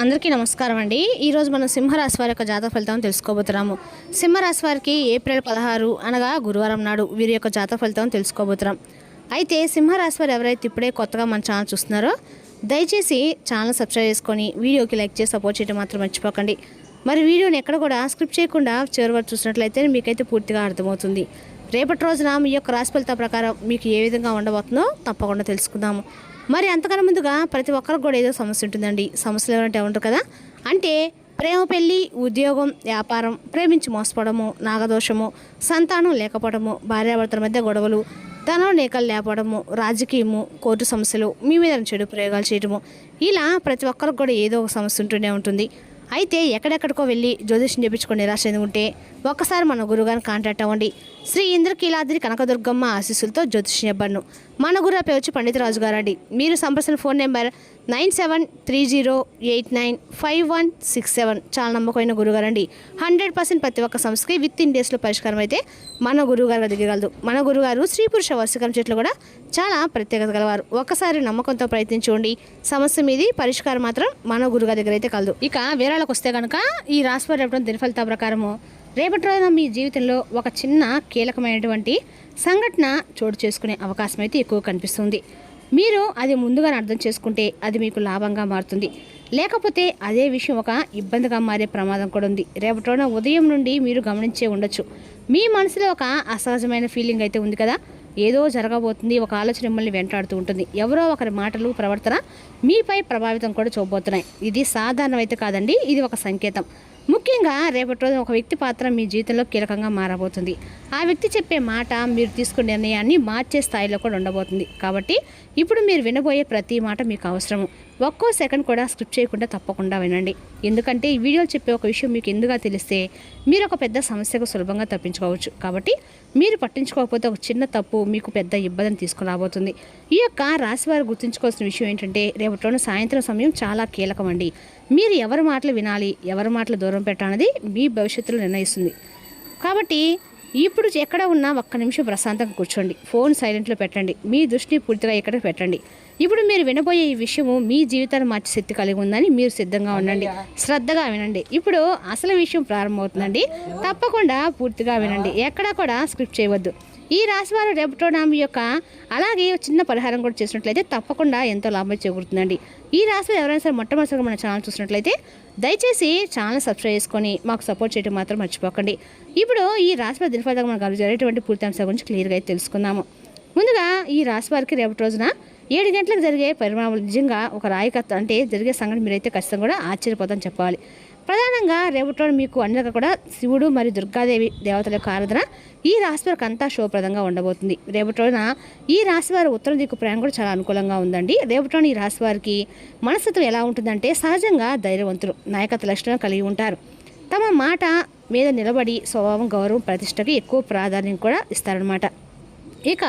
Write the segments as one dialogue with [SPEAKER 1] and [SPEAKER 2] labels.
[SPEAKER 1] అందరికీ నమస్కారం అండి. ఈరోజు మనం సింహరాశి వారి యొక్క జాతక ఫలితం తెలుసుకోబోతున్నాము. సింహరాశి వారికి ఏప్రిల్ 16 అనగా గురువారం నాడు వీరి యొక్క జాతక ఫలితం తెలుసుకోబోతున్నాం. అయితే సింహరాశి వారు ఎవరైతే ఇప్పుడే కొత్తగా మన ఛానల్ చూస్తున్నారో దయచేసి ఛానల్ సబ్స్క్రైబ్ చేసుకొని వీడియోకి లైక్ చేసి సపోర్ట్ చేయడం మాత్రం మర్చిపోకండి. మరి వీడియోని ఎక్కడ కూడా స్క్రిప్ట్ చేయకుండా చివరి వరకు చూసినట్లయితే మీకైతే పూర్తిగా అర్థమవుతుంది. రేపటి రోజున మీ యొక్క రాశి ఫలితాల ప్రకారం మీకు ఏ విధంగా ఉండబోతుందో తప్పకుండా తెలుసుకుందాము. మరి అంతకన్నా ముందుగా ప్రతి ఒక్కరికి కూడా ఏదో సమస్య ఉంటుందండి. సమస్యలు ఏమంటే ఉంటారు కదా, అంటే ప్రేమ, పెళ్ళి, ఉద్యోగం, వ్యాపారం, ప్రేమించి మోసపోవడము, నాగదోషము, సంతానం లేకపోవడము, భార్యాభర్తల మధ్య గొడవలు, ధనం నేకలు లేకపోవడము, రాజకీయము, కోర్టు సమస్యలు, మీ మీద చెడు ప్రయోగాలు చేయడము, ఇలా ప్రతి ఒక్కరికి కూడా ఏదో ఒక సమస్య ఉంటూనే ఉంటుంది. అయితే ఎక్కడెక్కడికో వెళ్ళి జ్యోతిష్యం చేయించుకొని నిరాశ ఉంటే ఒక్కసారి మన గురుగారిని కాంటాక్ట్ అవ్వండి. శ్రీ ఇంద్రకీలాద్రి కనకదుర్గమ్మ ఆశీస్సులతో జ్యోతిష్యం చెప్పను. మన గురు పేరు వచ్చి పండిత రాజు గారు అండి. మీరు సంప్రదించిన ఫోన్ నెంబర్ 9730895167. చాలా నమ్మకమైన గురుగారు అండి. 100% ప్రతి ఒక్క సమస్యకి విత్ ఇన్ డేస్లో పరిష్కారం అయితే మన గురువుగారు దిగగలదు. మన గురుగారు స్త్రీ పురుష వశీకరణ చెట్లు కూడా చాలా ప్రత్యేకత గలవారు. ఒక్కసారి నమ్మకంతో ప్రయత్నించుకోండి, సమస్య మీది పరిష్కారం మాత్రం మన గురుగారి దగ్గర అయితే కలదు. ఇక వివరాలకు వస్తే కనుక ఈ రాశి వారి దిన ఫలితాల ప్రకారము రేపటి రోజున మీ జీవితంలో ఒక చిన్న కీలకమైనటువంటి సంఘటన చోటు చేసుకునే అవకాశం అయితే ఎక్కువ కనిపిస్తుంది. మీరు అది ముందుగానే అర్థం చేసుకుంటే అది మీకు లాభంగా మారుతుంది. లేకపోతే అదే విషయం ఒక ఇబ్బందిగా మారే ప్రమాదం కూడా ఉంది. రేపటి రోజున ఉదయం నుండి మీరు గమనించే ఉండొచ్చు, మీ మనసులో ఒక అసహజమైన ఫీలింగ్ అయితే ఉంది కదా, ఏదో జరగబోతుంది, ఒక ఆలోచన మిమ్మల్ని వెంటాడుతూ ఉంటుంది. ఎవరో ఒకరి మాటలు, ప్రవర్తన మీపై ప్రభావితం కూడా చూపబోతున్నాయి. ఇది సాధారణం అయితే కాదండి, ఇది ఒక సంకేతం. ముఖ్యంగా రేపటి రోజున ఒక వ్యక్తి పాత్ర మీ జీవితంలో కీలకంగా మారబోతుంది. ఆ వ్యక్తి చెప్పే మాట మీరు తీసుకునే నిర్ణయాన్ని మార్చే స్థాయిలో కూడా ఉండబోతుంది. కాబట్టి ఇప్పుడు మీరు వినబోయే ప్రతి మాట మీకు అవసరము. ఒక్కో సెకండ్ కూడా స్క్రిప్ట్ చేయకుండా తప్పకుండా వినండి. ఎందుకంటే ఈ వీడియోలు చెప్పే ఒక విషయం మీకు ఎందుగా తెలిస్తే మీరు ఒక పెద్ద సమస్యకు సులభంగా తప్పించుకోవచ్చు. కాబట్టి మీరు పట్టించుకోకపోతే ఒక చిన్న తప్పు మీకు పెద్ద ఇబ్బందిని తీసుకుని రాబోతుంది. ఈ యొక్క రాశివారు గుర్తుంచుకోవాల్సిన విషయం ఏంటంటే రేపటి రోజున సాయంత్రం సమయం చాలా కీలకం అండి. మీరు ఎవరి మాటలు వినాలి, ఎవరి మాటలు దూరం పెట్టాలన్నది మీ భవిష్యత్తులో నిర్ణయిస్తుంది. కాబట్టి ఇప్పుడు ఎక్కడ ఉన్నా ఒక్క నిమిషం ప్రశాంతంగా కూర్చోండి, ఫోన్ సైలెంట్లో పెట్టండి, మీ దృష్టిని పూర్తిగా ఇక్కడ పెట్టండి. ఇప్పుడు మీరు వినబోయే ఈ విషయము మీ జీవితాన్ని మార్చే శక్తి కలిగి ఉందని మీరు సిద్ధంగా ఉండండి, శ్రద్ధగా వినండి. ఇప్పుడు అసలు విషయం ప్రారంభమవుతుందండి, తప్పకుండా పూర్తిగా వినండి, ఎక్కడా కూడా స్క్రిప్ట్ చేయవద్దు. ఈ రాశి వారు రేపటి మీ యొక్క అలాగే చిన్న పరిహారం కూడా చేసినట్లయితే తప్పకుండా ఎంతో లాభం చేకూరుతుందండి. ఈ రాశి ఎవరైనా సరే మొట్టమొదటిగా మన ఛానల్ చూసినట్లయితే దయచేసి ఛానల్ సబ్స్క్రైబ్ చేసుకొని మాకు సపోర్ట్ చేయడం మాత్రం మర్చిపోకండి. ఇప్పుడు ఈ రాశి వారి దినఫలితంగా మనకు జరిగేటువంటి పూర్తి అంశాల గురించి క్లియర్గా అయితే తెలుసుకుందాము. ముందుగా ఈ రాశి వారికి రేపటి రోజున 7 గంటలకు జరిగే పరిణామాలు నిజంగా ఒక రాయికత్త అంటే జరిగే సంఘటన మీరైతే ఖచ్చితంగా కూడా ఆశ్చర్యపోతామని చెప్పాలి. ప్రధానంగా రేపటి రోజు మీకు అన్ని కూడా శివుడు మరియు దుర్గాదేవి దేవతల యొక్క ఆరాధన ఈ రాశి వారికి అంతా శుభప్రదంగా ఉండబోతుంది. రేపటి రోజున ఈ రాశి వారి ఉత్తర దిక్కు ప్రయాణం కూడా చాలా అనుకూలంగా ఉందండి. రేపటి రోజున ఈ రాశి వారికి మనస్తత్వం ఎలా ఉంటుందంటే సహజంగా ధైర్యవంతులు, నాయకత్వ లక్షణాలు కలిగి ఉంటారు. తమ మాట మీద నిలబడి స్వభావం, గౌరవం, ప్రతిష్టకి ఎక్కువ ప్రాధాన్యం కూడా ఇస్తారనమాట. ఇక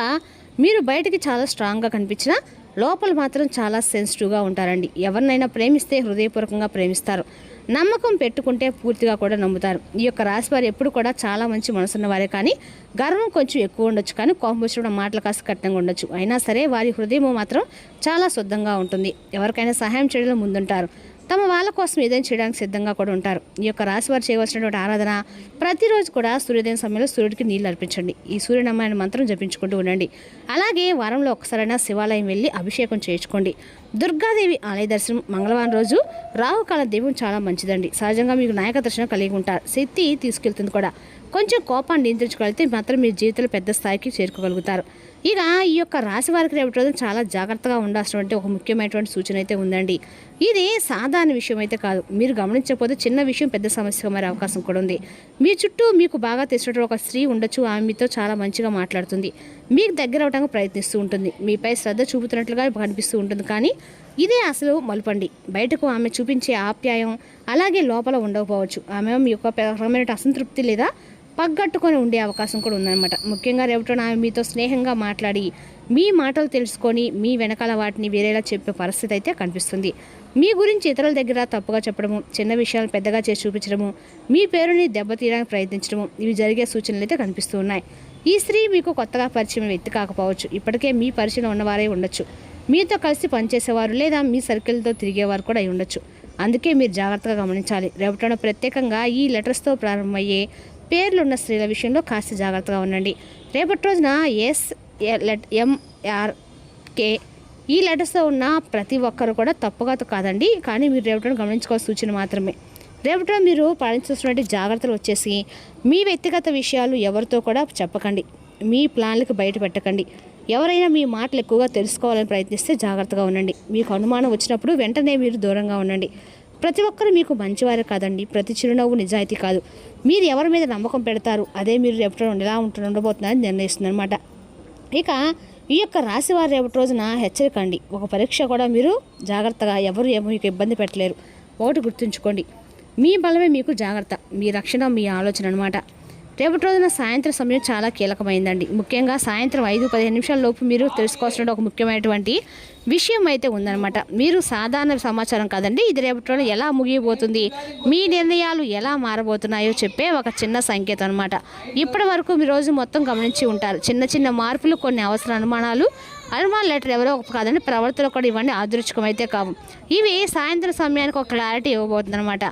[SPEAKER 1] మీరు బయటికి చాలా స్ట్రాంగ్గా కనిపించినా లోపల మాత్రం చాలా సెన్సిటివ్గా ఉంటారండి. ఎవరినైనా ప్రేమిస్తే హృదయపూర్వకంగా ప్రేమిస్తారు, నమ్మకం పెట్టుకుంటే పూర్తిగా కూడా నమ్ముతారు. ఈ యొక్క రాశి వారు ఎప్పుడు కూడా చాలా మంచి మనసున్న వారే, కానీ గర్వం కొంచెం ఎక్కువ ఉండొచ్చు, కానీ కోపం వచ్చిన మాటలు కాస్త కఠినంగా ఉండొచ్చు. అయినా సరే వారి హృదయం మాత్రం చాలా శుద్ధంగా ఉంటుంది. ఎవరికైనా సహాయం చేయడంలో ముందుంటారు, తమ వాళ్ళ కోసం ఏదైనా చేయడానికి సిద్ధంగా కూడా ఉంటారు. ఈ యొక్క రాశి వారు చేయవలసినటువంటి ఆరాధన ప్రతిరోజు కూడా సూర్యోదయం సమయంలో సూర్యుడికి నీళ్ళు అర్పించండి. ఈ సూర్యనారాయణ మంత్రం జపించుకుంటూ ఉండండి. అలాగే వారంలో ఒక్కసారైనా శివాలయం వెళ్ళి అభిషేకం చేయించుకోండి. దుర్గాదేవి ఆలయ దర్శనం మంగళవారం రోజు రాహుకాల దీపం చాలా మంచిదండి. సహజంగా మీకు నాయక దర్శనం కలిగి ఉంటారు, శక్తి తీసుకెళ్తుంది కూడా. కొంచెం కోపాన్ని నియంత్రించగలిగితే మాత్రం మీ జీవితంలో పెద్ద స్థాయికి చేరుకోగలుగుతారు. ఇక ఈ యొక్క రాశి వారికి రేపటి రోజు చాలా జాగ్రత్తగా ఉండాల్సినటువంటి ఒక ముఖ్యమైనటువంటి సూచన అయితే ఉందండి. ఇది సాధారణ విషయం అయితే కాదు, మీరు గమనించకపోతే చిన్న విషయం పెద్ద సమస్యగా మారే అవకాశం కూడా ఉంది. మీ చుట్టూ మీకు బాగా తెలిసినటువంటి ఒక స్త్రీ ఉండొచ్చు, ఆమె మీతో చాలా మంచిగా మాట్లాడుతుంది, మీకు దగ్గర అవడానికి ప్రయత్నిస్తూ ఉంటుంది, మీపై శ్రద్ధ చూపుతున్నట్లుగా కనిపిస్తూ ఉంటుంది. కానీ ఇదే అసలు మలుపండి. బయటకు ఆమె చూపించే ఆప్యాయం అలాగే లోపల ఉండకపోవచ్చు. ఆమె మీ యొక్క రకమైన అసంతృప్తి లేదా పగ్గట్టుకొని ఉండే అవకాశం కూడా ఉందన్నమాట. ముఖ్యంగా రేపటి ఆమె మీతో స్నేహంగా మాట్లాడి మీ మాటలు తెలుసుకొని మీ వెనకాల వాటిని వేరేలా చెప్పే పరిస్థితి అయితే కనిపిస్తుంది. మీ గురించి ఇతరుల దగ్గర తప్పుగా చెప్పడము, చిన్న విషయాలు పెద్దగా చేసి చూపించడము, మీ పేరుని దెబ్బతీయడానికి ప్రయత్నించడము, ఇవి జరిగే సూచనలు అయితే కనిపిస్తూ ఉన్నాయి. ఈ స్త్రీ మీకు కొత్తగా పరిచయం వ్యక్తి కాకపోవచ్చు, ఇప్పటికే మీ పరిచయం ఉన్నవారే ఉండొచ్చు, మీతో కలిసి పనిచేసేవారు లేదా మీ సర్కిల్తో తిరిగేవారు కూడా అయి ఉండొచ్చు. అందుకే మీరు జాగ్రత్తగా గమనించాలి. రేపటి ప్రత్యేకంగా ఈ లెటర్స్తో ప్రారంభమయ్యే పేర్లు ఉన్న స్త్రీల విషయంలో కాస్త జాగ్రత్తగా ఉండండి. రేపటి రోజున SLMRK ఈ లెటర్స్తో ఉన్న ప్రతి ఒక్కరు కూడా తప్పుగా కాదండి, కానీ మీరు రేపటి గమనించుకోవాల్సిన సూచన మాత్రమే. రేపటి మీరు పాటించాల్సినటువంటి జాగ్రత్తలు వచ్చేసి మీ వ్యక్తిగత విషయాలు ఎవరితో కూడా చెప్పకండి, మీ ప్లాన్లకు బయట పెట్టకండి. ఎవరైనా మీ మాటలు ఎక్కువగా తెలుసుకోవాలని ప్రయత్నిస్తే జాగ్రత్తగా ఉండండి. మీకు అనుమానం వచ్చినప్పుడు వెంటనే మీరు దూరంగా ఉండండి. ప్రతి ఒక్కరు మీకు మంచివారే కాదండి, ప్రతి చిరునవ్వు నిజాయితీ కాదు. మీరు ఎవరి మీద నమ్మకం పెడతారు అదే మీరు రేపటి ఎలా ఉండబోతున్నారని నిర్ణయిస్తుంది అనమాట. ఇక ఈ యొక్క రాశి వారు రేపటి రోజున హెచ్చరికండి. ఒక పరీక్ష కూడా మీరు జాగ్రత్తగా, ఎవరు ఏమో మీకు ఇబ్బంది పెట్టలేరు. ఒకటి గుర్తుంచుకోండి, మీ బలమే మీకు జాగ్రత్త, మీ రక్షణ మీ ఆలోచన అనమాట. రేపటి రోజున సాయంత్రం సమయం చాలా కీలకమైందండి. ముఖ్యంగా సాయంత్రం 5-15 నిమిషాల లోపు మీరు తెలుసుకోవాల్సిన ఒక ముఖ్యమైనటువంటి విషయం అయితే ఉందన్నమాట. మీరు సాధారణ సమాచారం కాదండి, ఇది రేపటి రోజున ఎలా ముగియబోతుంది, మీ నిర్ణయాలు ఎలా మారబోతున్నాయో చెప్పే ఒక చిన్న సంకేతం అనమాట. ఇప్పటి వరకు మీ రోజు మొత్తం గమనించి ఉంటారు. చిన్న చిన్న మార్పులు, కొన్ని అవసర అనుమాన లెటర్ ఎవరో ఒక కాదండి, ప్రవర్తన కూడా ఇవన్నీ ఆదృచ్ఛికం అయితే కావు. ఇవి సాయంత్రం సమయానికి ఒక క్లారిటీ ఇవ్వబోతుంది అనమాట.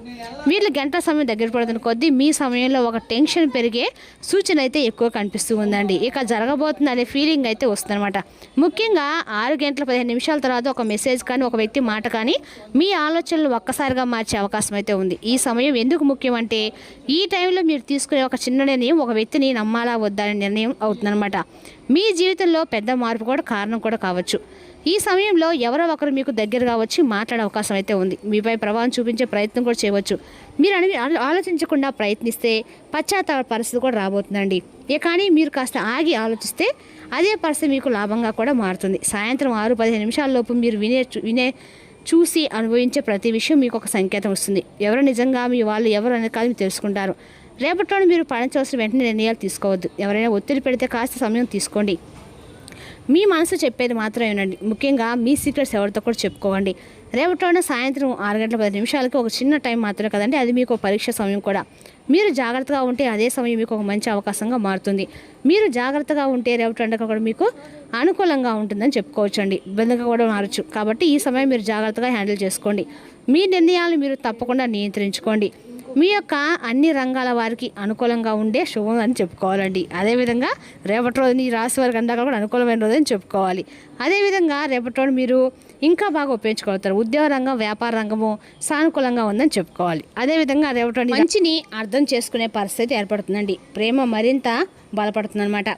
[SPEAKER 1] వీళ్ళు గంటల సమయం దగ్గర పడుతున్న కొద్దీ మీ సమయంలో ఒక టెన్షన్ పెరిగే సూచన అయితే ఎక్కువ కనిపిస్తూ ఉందండి. ఇక జరగబోతుంది అనే ఫీలింగ్ అయితే వస్తుందన్నమాట. ముఖ్యంగా 6:15 తర్వాత ఒక మెసేజ్ కానీ, ఒక వ్యక్తి మాట కానీ మీ ఆలోచనలు ఒక్కసారిగా మార్చే అవకాశం అయితే ఉంది. ఈ సమయం ఎందుకు ముఖ్యం అంటే, ఈ టైంలో మీరు తీసుకునే ఒక చిన్న నిర్ణయం ఒక వ్యక్తిని నమ్మాలా వద్దా అనే నిర్ణయం అవుతుందన్నమాట. మీ జీవితంలో పెద్ద మార్పు కూడా కారణం కూడా కావచ్చు. ఈ సమయంలో ఎవరో ఒకరు మీకు దగ్గరగా వచ్చి మాట్లాడే అవకాశం అయితే ఉంది. మీపై ప్రభావం చూపించే ప్రయత్నం కూడా చేయవచ్చు. మీరు ఆలోచించకుండా ప్రయత్నిస్తే పశ్చాత్తాప పరిస్థితి కూడా రాబోతుందండి. కానీ మీరు కాస్త ఆగి ఆలోచిస్తే అదే పరిస్థితి మీకు లాభంగా కూడా మారుతుంది. సాయంత్రం 6-15 లోపు మీరు చూసి అనుభవించే ప్రతి విషయం మీకు ఒక సంకేతం వస్తుంది. ఎవరు నిజంగా మీ వాళ్ళు ఎవరు అనేది కాదు మీరు తెలుసుకుంటారు. రేపటిలో మీరు పాటించవలసిన వెంటనే నిర్ణయాలు తీసుకోవద్దు. ఎవరైనా ఒత్తిడి పెడితే కాస్త సమయం తీసుకోండి. మీ మనసు చెప్పేది మాత్రమే వినండి. ముఖ్యంగా మీ సీక్రెట్స్ ఎవరితో కూడా చెప్పుకోవండి. రేపటిలో సాయంత్రం 6:10 ఒక చిన్న టైం మాత్రమే కదండి, అది మీకు పరీక్ష సమయం కూడా. మీరు జాగ్రత్తగా ఉంటే అదే సమయం మీకు ఒక మంచి అవకాశంగా మారుతుంది. మీరు జాగ్రత్తగా ఉంటే రేపటి కూడా మీకు అనుకూలంగా ఉంటుందని చెప్పుకోవచ్చండి. ఇబ్బందిగా కూడా మారచ్చు. కాబట్టి ఈ సమయం మీరు జాగ్రత్తగా హ్యాండిల్ చేసుకోండి. మీ నిర్ణయాలను మీరు తప్పకుండా నియంత్రించుకోండి. మీ యొక్క అన్ని రంగాల వారికి అనుకూలంగా ఉండే శుభం అని చెప్పుకోవాలండి. అదేవిధంగా రేపటి రోజుని ఈ రాశి వారికి అంతా కూడా అనుకూలమైన రోజు అని చెప్పుకోవాలి. అదేవిధంగా రేపటి రోజు మీరు ఇంకా బాగా ఉపయోగించుకోగలుగుతారు. ఉద్యోగ రంగం, వ్యాపార రంగము సానుకూలంగా ఉందని చెప్పుకోవాలి. అదేవిధంగా రేపటి రోజు మంచిని అర్థం చేసుకునే పరిస్థితి ఏర్పడుతుందండి. ప్రేమ మరింత బలపడుతుందన్నమాట.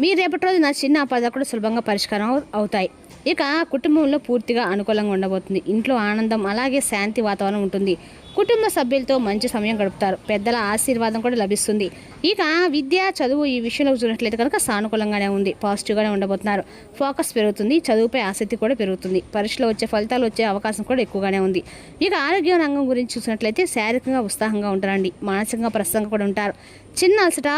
[SPEAKER 1] మీ రేపటి రోజు నా చిన్న అపార్థాలు కూడా సులభంగా పరిష్కారం అవుతాయి. ఇక కుటుంబంలో పూర్తిగా అనుకూలంగా ఉండబోతుంది. ఇంట్లో ఆనందం అలాగే శాంతి వాతావరణం ఉంటుంది. కుటుంబ సభ్యులతో మంచి సమయం గడుపుతారు. పెద్దల ఆశీర్వాదం కూడా లభిస్తుంది. ఇక విద్య, చదువు ఈ విషయంలో చూసినట్లయితే కనుక సానుకూలంగానే ఉంది. పాజిటివ్గానే ఉండబోతున్నారు. ఫోకస్ పెరుగుతుంది. చదువుపై ఆసక్తి కూడా పెరుగుతుంది. పరీక్షలో వచ్చే ఫలితాలు వచ్చే అవకాశం కూడా ఎక్కువగానే ఉంది. ఇక ఆరోగ్య రంగం గురించి చూసినట్లయితే శారీరకంగా ఉత్సాహంగా ఉంటారండి. మానసికంగా ప్రసంగా కూడా ఉంటారు. చిన్న అలసట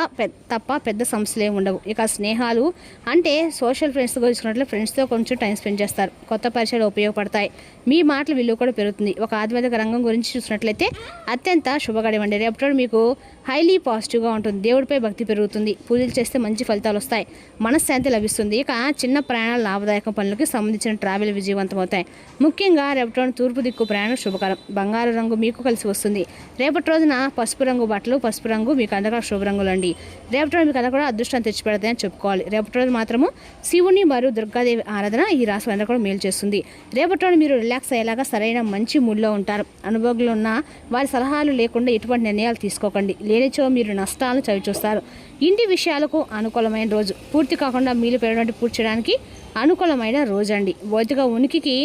[SPEAKER 1] తప్ప పెద్ద సమస్యలు ఏమి ఉండవు. ఇక స్నేహాలు అంటే సోషల్ ఫ్రెండ్స్ చూసుకున్నట్లయితే ఫ్రెండ్స్తో కొంచెం టైం స్పెండ్ చేస్తారు. కొత్త పరిచయాలు ఉపయోగపడతాయి. మీ మాటల విలువ కూడా పెరుగుతుంది. ఒక ఆధ్యాత్మిక రంగం గురించి చూసినట్లయితే అత్యంత శుభగడివండి. రేపటి మీకు హైలీ పాజిటివ్గా ఉంటుంది. దేవుడిపై భక్తి పెరుగుతుంది. పూజలు చేస్తే మంచి ఫలితాలు వస్తాయి. మనశ్శాంతి లభిస్తుంది. ఇక చిన్న ప్రయాణాలు లాభదాయక పనులకి సంబంధించిన ట్రావెల్ విజయవంతమవుతాయి. ముఖ్యంగా రేపటి తూర్పు దిక్కు ప్రయాణం శుభకరం. బంగారు రంగు మీకు కలిసి వస్తుంది. రేపటి రోజున పసుపు రంగు బట్టలు, పసుపు రంగు మీకు అందరికీ శుభ రంగులు అండి. రేపటి రోజు మీకు అందరూ కూడా అదృష్టాన్ని తెచ్చిపెడతాయని చెప్పుకోవాలి. రేపటి రోజు మాత్రము శివుని మరియు దుర్గాదేవి ఆరాధన ఈ రాశి అందరూ కూడా మేలు చేస్తుంది. రేపటి రోజు మీరు రిలాక్స్ అయ్యేలాగా సరైన మంచి మూడ్లో ఉంటారు. అనుభవంలో ఉన్న వారి సలహాలు లేకుండా ఎటువంటి నిర్ణయాలు తీసుకోకండి. లేనిచో మీరు నష్టాలను చవిచూస్తారు. ఇంటి విషయాలకు అనుకూలమైన రోజు. పూర్తి కాకుండా మీలు పెరగడానికి పూర్తి చేయడానికి అనుకూలమైన రోజు అండి. భౌతిక ఉనికికి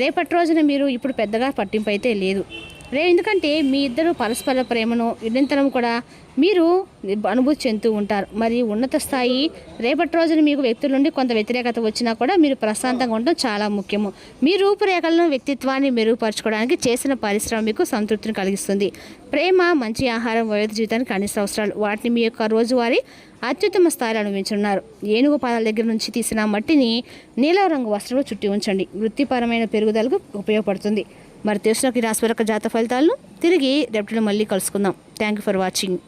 [SPEAKER 1] రేపటి రోజున మీరు ఇప్పుడు పెద్దగా పట్టింపు అయితే లేదు. ఎందుకంటే మీ ఇద్దరు పరస్పర ప్రేమను నిరంతరం కూడా మీరు అనుభూతి చెందుతూ ఉంటారు. మరి ఉన్నత స్థాయి రేపటి రోజున మీకు వ్యక్తుల నుండి కొంత వ్యతిరేకత వచ్చినా కూడా మీరు ప్రశాంతంగా ఉండడం చాలా ముఖ్యము. మీ రూపురేఖలను, వ్యక్తిత్వాన్ని మెరుగుపరచుకోవడానికి చేసిన పరిశ్రమ మీకు సంతృప్తిని కలిగిస్తుంది. ప్రేమ, మంచి ఆహారం, వైద్య జీవితానికి కనీస అవసరాలు వాటిని మీ యొక్క రోజువారీ అత్యుత్తమ స్థాయిలో అనుభవించున్నారు. ఏనుగు పాదాల దగ్గర నుంచి తీసిన మట్టిని నీలం రంగు వస్త్రంలో చుట్టి ఉంచండి. వృత్తిపరమైన పెరుగుదలకు ఉపయోగపడుతుంది. మరి తెలిసిన ఈ రాశి జాతక ఫలితాలను తిరిగి రేపటిలో మళ్ళీ కలుసుకుందాం. Thank you for watching.